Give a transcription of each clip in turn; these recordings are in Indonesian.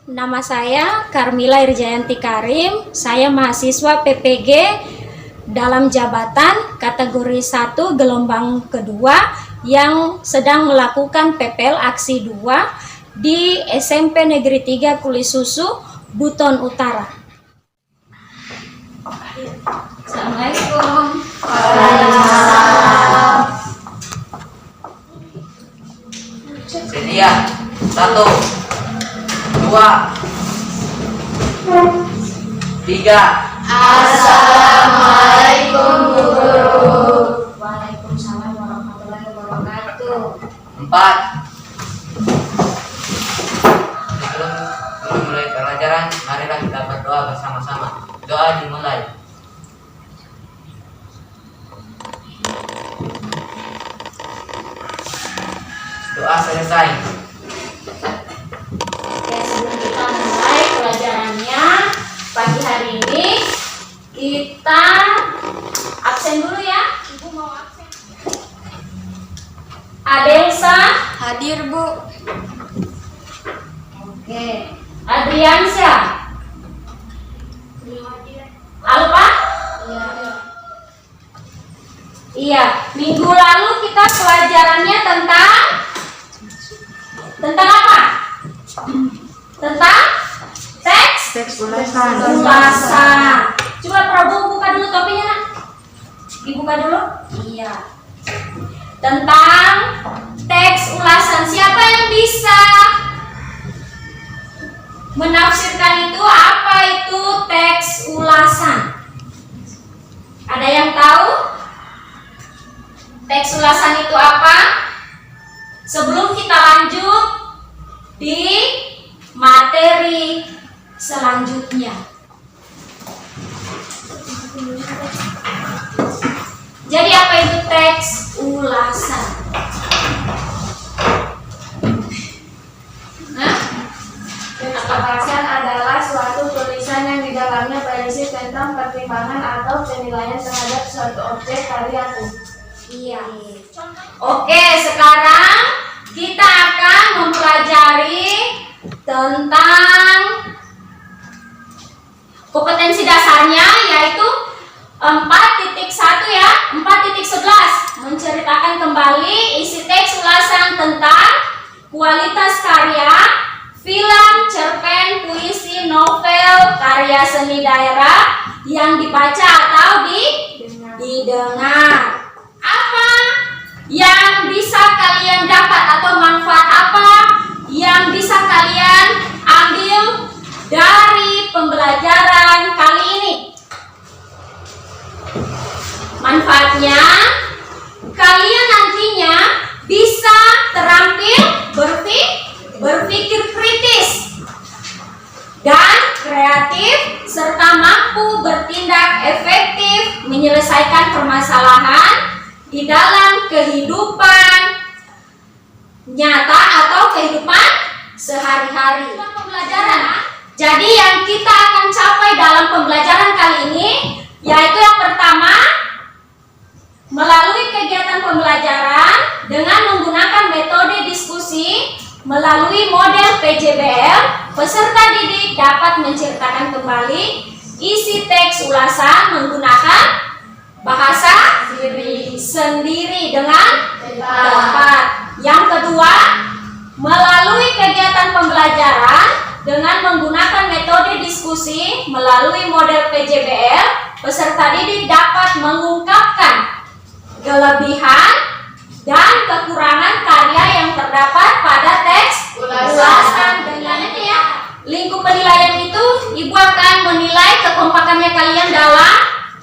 Nama saya Karmila Irjayanti Karim. Saya mahasiswa PPG dalam jabatan kategori 1 gelombang kedua yang sedang melakukan PPL Aksi 2 di SMP Negeri 3 Kulisusu, Buton Utara. Assalamualaikum. Waalaikumsalam. Sedia. 1, 2, 3. Assalamualaikum Bu Guru. Waalaikumsalam warahmatullahi wabarakatuh. 4. Sebelum mulai pelajaran, marilah kita berdoa bersama-sama. Doa dimulai. Doa selesai. Oke, sebelum kita mulai pelajarannya pagi hari ini, kita absen dulu ya. Ibu mau absen. Adelsa Hadir Bu. oke. Adriansyah, Alfa? Iya, minggu lalu kita pelajarannya tentang apa? Tentang teks ulasan. Coba Prabu buka dulu topinya, Nak. Dibuka dulu. Iya. Tentang teks ulasan. Siapa yang bisa menafsirkan itu? Apa itu teks ulasan? Ada yang tahu? Teks ulasan itu apa? Sebelum kita lanjut di materi selanjutnya. Jadi apa itu teks ulasan? Teks ulasan adalah suatu tulisan yang di dalamnya berisi tentang pertimbangan atau penilaian terhadap suatu objek karya tulis. Iya. Oke, sekarang kita akan mempelajari tentang kompetensi dasarnya, yaitu 4.1 ya, 4.11, menceritakan kembali isi teks ulasan tentang kualitas karya, film, cerpen, puisi, novel, karya seni daerah yang dibaca atau didengar. Apa yang bisa kalian dapat atau manfaat apa yang bisa kalian ambil dari pembelajaran kali ini? Manfaatnya, kalian nantinya bisa terampil berpikir kritis dan kreatif serta mampu bertindak efektif menyelesaikan permasalahan di dalam kehidupan nyata atau kehidupan sehari-hari. Pembelajaran. Jadi yang kita akan capai dalam pembelajaran kali ini yaitu yang pertama, melalui kegiatan pembelajaran dengan menggunakan metode diskusi melalui model PJBL, peserta didik dapat menceritakan kembali isi teks ulasan menggunakan bahasa sendiri dengan tepat. Yang kedua, melalui kegiatan pembelajaran dengan menggunakan metode diskusi melalui model PJBL, peserta didik dapat mengungkapkan kelebihan dan kekurangan karya yang terdapat pada teks ulasan. Dengan ini ya, lingkup penilaian itu Ibu akan menilai kekompakannya kalian dalam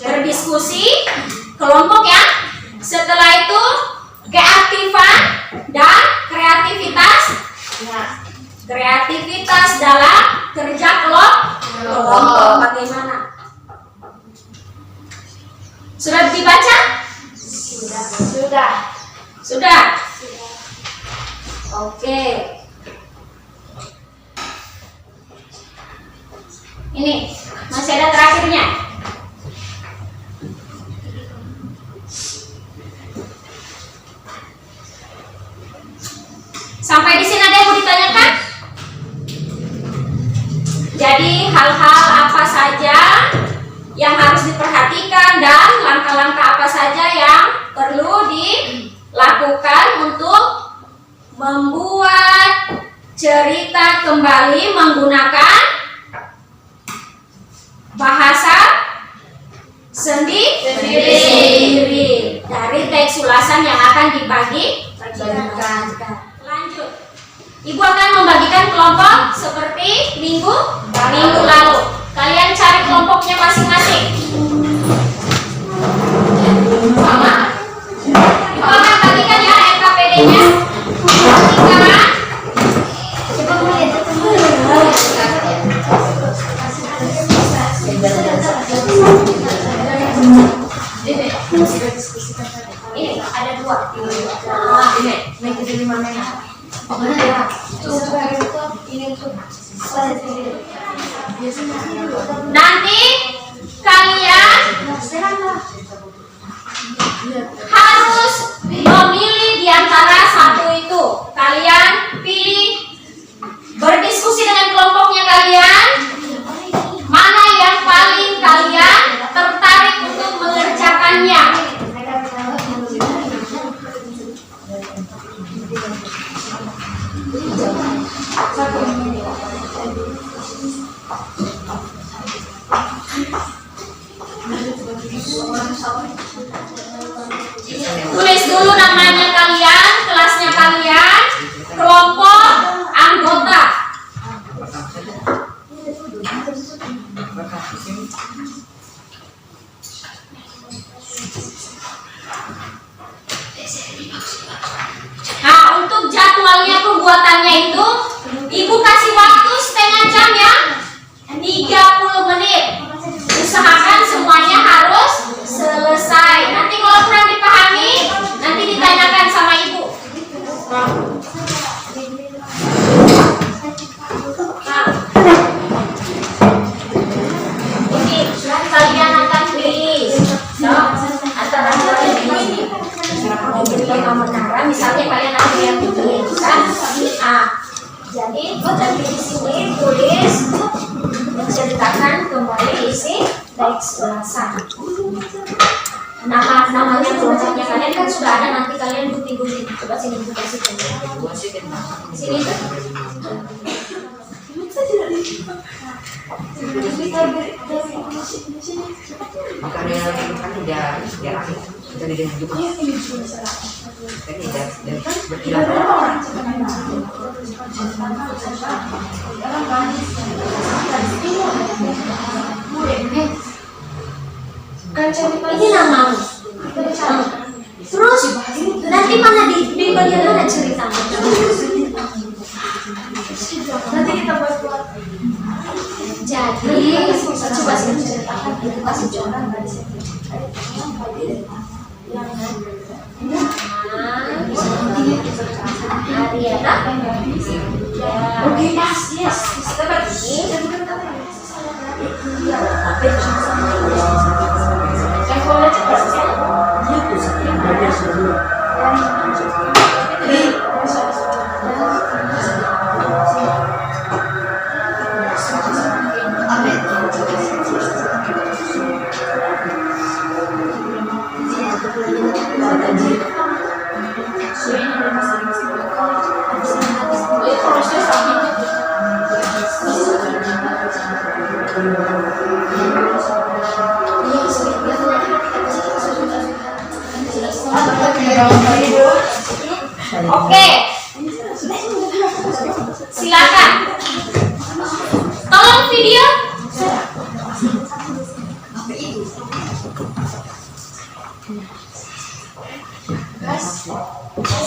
berdiskusi kelompok ya. Setelah itu keaktifan dan kreativitas. Kreativitas dalam kerja kelompok bagaimana? Sudah dibaca? Sudah. Oke. Ini masih ada terakhirnya. Sampai di sini ada yang mau ditanyakan? membuat cerita kembali menggunakan bahasa sendiri dari teks ulasan yang akan dibagikan. Lanjut. Ibu akan membagikan kelompok seperti minggu lalu. Kalian cari kelompoknya masing-masing. Sama. Ibu akan bagikan ya RKPD-nya. Ini ada dua. Ini jadi mana ya? Nanti kalian harus memilih di antara satu itu. Kalian pilih, berdiskusi dengan kelompoknya kalian, mana yang paling kalian tertarik untuk mengerjakannya. Tulis dulu namanya kalian, kelasnya kalian, kelompok, anggota. Nah, untuk jadwalnya pembuatannya itu, Ibu kasih waktu setengah jam ya, 30 menit. Usahakan semuanya harus selesai. Nanti kalau kurang dipahami, nanti ditanyakan sama Ibu. Ini kalian akan pilih antara ini. Misalnya kalian ambil yang ini kan A. Jadi di sini tulis menceritakan kembali isi teks ulasan. Namanya kelompoknya kalian kan sudah ada, nanti kalian gunting-gunting. Coba sini Ibu kasih contoh. Sini tuh. Ini nama. Terus nanti mana di bagian mana ceritanya? Nanti kita buat. Jadi coba sih ceritakan, itu kasih contoh dari sini. Ariana. Oke, yes. Oke, silakan. Tolong video.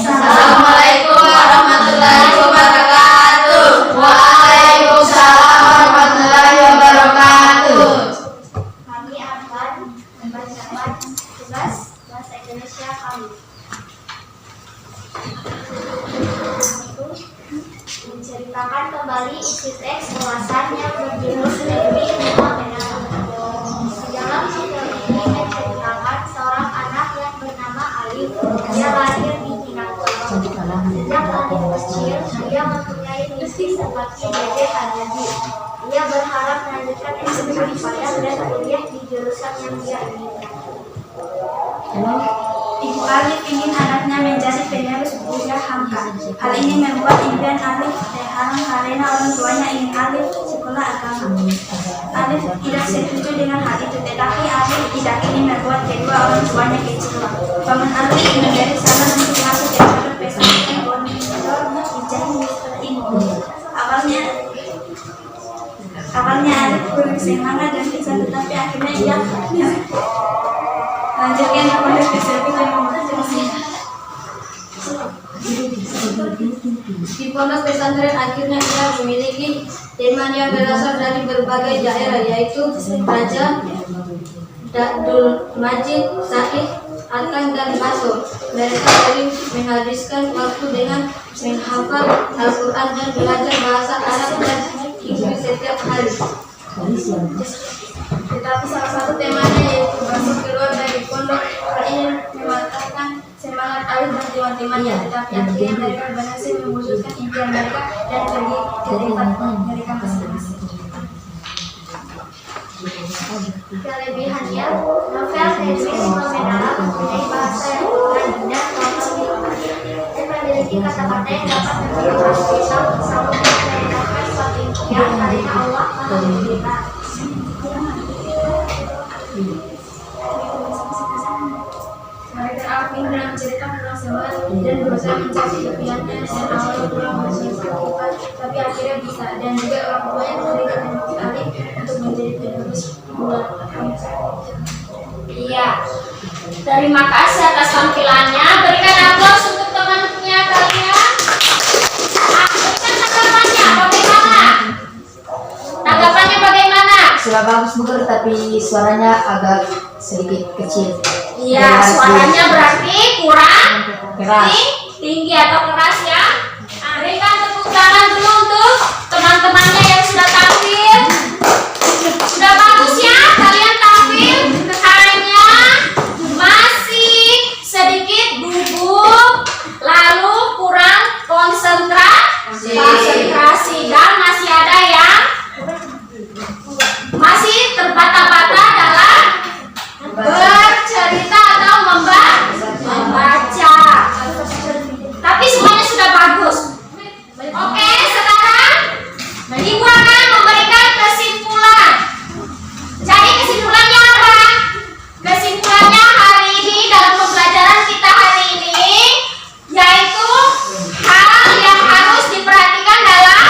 Assalamualaikum warahmatullahi wabarakatuh. Waalaikumsalam warahmatullahi wabarakatuh. Kami akan membacakan tugas bahasa Indonesia kami. Menceritakan kembali isi teks ulasan yang berjudul Dewi Rumah Menara. Dalam novel ini menceritakan seorang anak yang bernama Alif. Dia lahir di Minangkabau. Sejak Alif kecil, dia mempunyai mimpi seperti Dede Kanadi. Dia berharap melanjutkan SD di Padang dan kuliah di jurusan yang dia inginkan. Ibu Alif ingin anaknya menjadi penerus budaya Hamka. Hal ini membuat impian Alif terhalang karena orang tuanya ingin Alif sekolah agama. Alif tidak setuju dengan hal itu, tetapi Alif tidak ingin membuat kedua orang tuanya kecewa. Paman Alif memberi saran untuk masuk ke pondok pesantren Pondok Hijaih ini. Awalnya Alif kurang semangat dan bisa, tetapi akhirnya ia lanjutkan ke pondok pesantren Di pondok pesantren akhirnya ia memiliki teman yang berasal dari berbagai daerah, yaitu Raja Abdul Majid, Sa'id, Atang, dan Masur. Mereka sering menghabiskan waktu dengan menghafal Al-Quran dan belajar bahasa Arab dan Inggris setiap hari. Tetapi salah satu temanya yaitu masuk keluar dari pondok. Hal ini mematahkan semangat Alif dan teman-temannya, tetapi akhirnya mereka berhasil mewujudkan impian mereka dan pergi ke tempat mereka masing-masing. Kelebihannya, novel Henry fenomenal mempunyai bahasa yang mudah dan dan memiliki kata-kata yang dapat memotivasi kita selalu menyenangkan suatu impian karena Allah mengasihi kita. Mereka Alvin dalam cerita pulang sekolah dan berusaha mencari impiannya dan awalnya kurang bersyukur, tapi akhirnya bisa, dan juga orang tuanya memberikan emosi Alif untuk menjadi penerus buat Iya. Terima kasih atas tampilannya. Berikan aplaus untuk temannya kalian. Berikan tanggapannya bagaimana? Tanggapannya bagaimana? Sudah bagus Bu Guru, tapi suaranya agak sedikit kecil. Iya, suaranya berarti kurang keras. tinggi atau keras ya. Berikan tepuk tangan dulu untuk teman-temannya yang sudah tampil. Sudah bagus ya, kalian tampil. Hanya masih sedikit gugup, lalu kurang konsentrasi dan masih ada yang masih terbata-bata dalam bercerita atau membaca. Tapi semuanya sudah bagus. Oke, sekarang Ibu akan memberikan kesimpulan. Jadi kesimpulannya apa? Kesimpulannya hari ini dalam pembelajaran kita hari ini yaitu hal yang harus diperhatikan dalam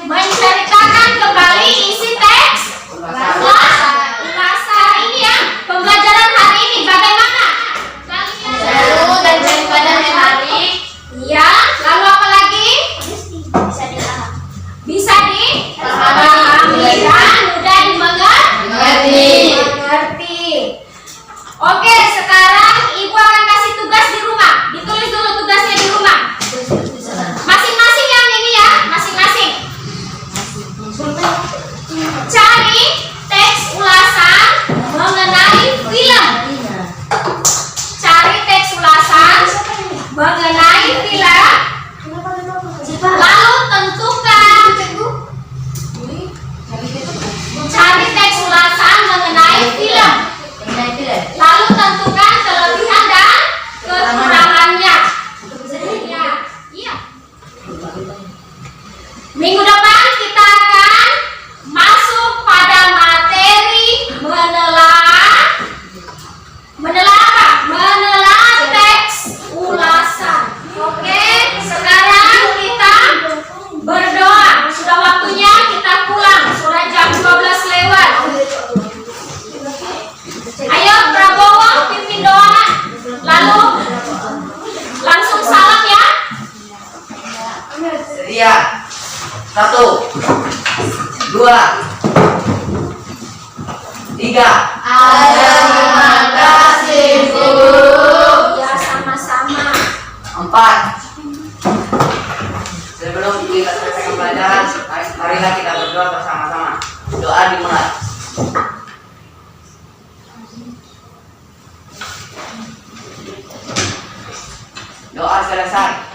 menceritakan kembali isi teks ulasan hari ini ya. Pembelajaran hari ini bagaimana? Seru dan daripada menarik. Iya, lalu apa lagi? Bisa dipahami dan mudah dimengerti. Oke, sekarang Ibu akan kasih tugas di rumah. Ditulis dulu tugasnya di rumah. Masing-masing yang ini ya, masing-masing. Cari teks ulasan mengenai film. Cari teks ulasan mengenai film. Lalu tentukan. Cari teks ulasan mengenai film. Lalu tentukan kelebihan dan kekurangannya. Iya. Minggu depan kita akan masuk pada materi menelaah apa? Menelaah teks ulasan. Oke, sekarang kita berdoa. Sudah waktunya kita pulang. Sudah jam 12 lewat. Ayo Prabowo pimpin doa. Lalu langsung salam ya. Sedia. 1, 2, 3. Terima kasih Guru. Ya sama-sama. 4. Sebelum kita selesai pembelajaran, marilah kita berdoa bersama-sama. Doa dimulai. Doa selesai.